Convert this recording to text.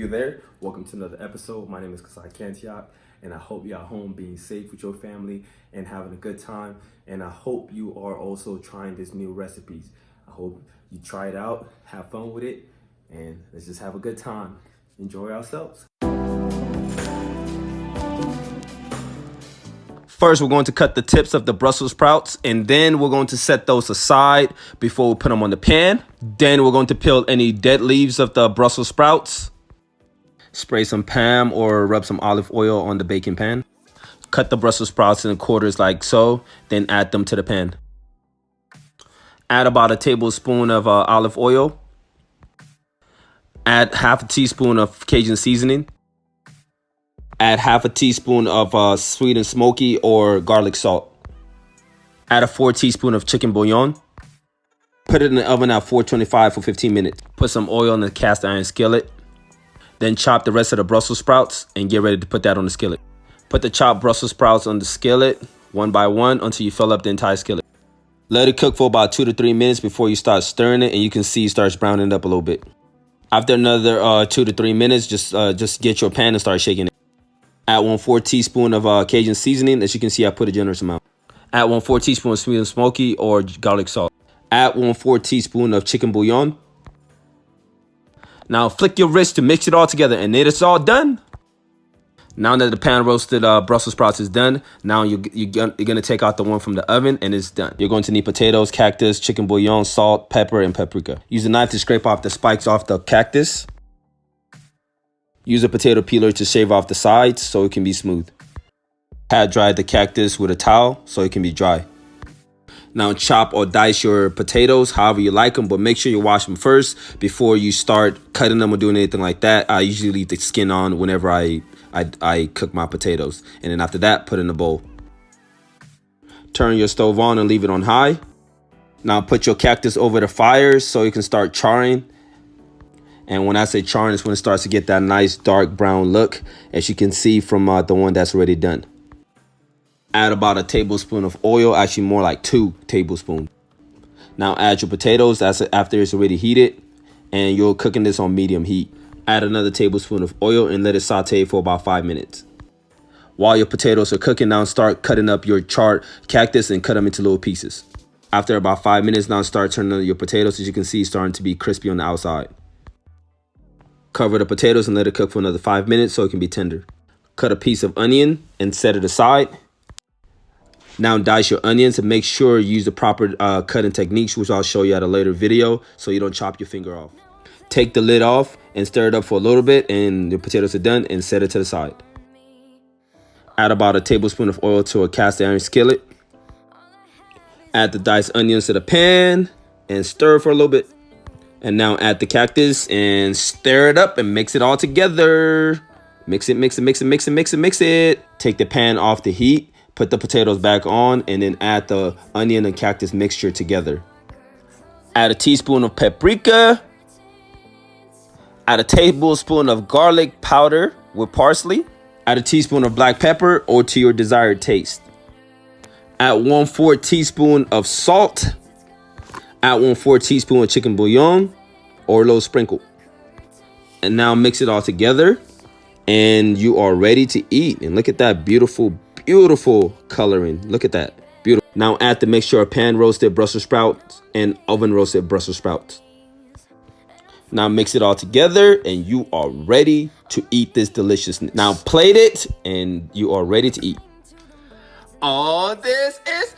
you're there, welcome to another episode. My name is Kassah, and I hope you're at home being safe with your family and having a good time. And I hope you are also trying these new recipes. I hope you try it out, have fun with it, and let's just have a good time. Enjoy ourselves. First, we're going to cut the tips of the Brussels sprouts, and then we're going to set those aside before we put them on the pan. Then we're going to peel any dead leaves of the Brussels sprouts. Spray some Pam or rub some olive oil on the baking pan. Cut the Brussels sprouts in quarters like so, then add them to the pan. Add about a tablespoon of olive oil. Add half a teaspoon of Cajun seasoning. Add half a teaspoon of sweet and smoky or garlic salt. Add a 4 teaspoons of chicken bouillon. Put it in the oven at 425 for 15 minutes. Put some oil in the cast iron skillet. Then chop the rest of the Brussels sprouts and get ready to put that on the skillet. Put the chopped Brussels sprouts on the skillet one by one until you fill up the entire skillet. Let it cook for about 2 to 3 minutes before you start stirring it, and you can see it starts browning up a little bit. After another 2 to 3 minutes, just get your pan and start shaking it. Add 1/4 teaspoon of Cajun seasoning. As you can see, I put a generous amount. Add 1/4 teaspoon of sweet and smoky or garlic salt. Add 1/4 teaspoon of chicken bouillon. Now flick your wrist to mix it all together, and then it's all done. Now that the pan roasted Brussels sprouts is done, now you're gonna take out the one from the oven, and it's done. You're going to need potatoes, cactus, chicken bouillon, salt, pepper, and paprika. Use a knife to scrape off the spikes off the cactus. Use a potato peeler to shave off the sides so it can be smooth. Pat dry the cactus with a towel so it can be dry. Now chop or dice your potatoes however you like them, but make sure you wash them first before you start cutting them or doing anything like that. I usually leave the skin on whenever I cook my potatoes, and then after that, put in a bowl. Turn your stove on and leave it on high. Now put your cactus over the fire so you can start charring. And when I say charring, it's when it starts to get that nice dark brown look, as you can see from the one that's already done. Add about a tablespoon of oil, actually more like 2 tablespoons. Now add your potatoes after it's already heated, and you're cooking this on medium heat. Add another tablespoon of oil and let it saute for about 5 minutes. While your potatoes are cooking, now start cutting up your charred cactus and cut them into little pieces. After about 5 minutes, now start turning your potatoes. As you can see, it's starting to be crispy on the outside. Cover the potatoes and let it cook for another 5 minutes so it can be tender. Cut a piece of onion and set it aside. Now dice your onions and make sure you use the proper cutting techniques, which I'll show you at a later video, so you don't chop your finger off. Take the lid off and stir it up for a little bit, and the potatoes are done, and set it to the side. Add about a tablespoon of oil to a cast iron skillet. Add the diced onions to the pan and stir for a little bit. And now add the cactus and stir it up and mix it all together. Mix it, mix it, mix it, mix it, mix it, mix it. Take the pan off the heat, put the potatoes back on, and then add the onion and cactus mixture together. Add a teaspoon of paprika. Add a tablespoon of garlic powder with parsley. Add a teaspoon of black pepper or to your desired taste. Add 1/4 teaspoon of salt. Add 1/4 teaspoon of chicken bouillon or a little sprinkle. And now mix it all together, and you are ready to eat. And look at that beautiful, beautiful coloring. Look at that. Beautiful. Now add the mixture of pan roasted Brussels sprouts and oven roasted Brussels sprouts. Now mix it all together, and you are ready to eat this deliciousness. Now plate it, and you are ready to eat. Oh, this is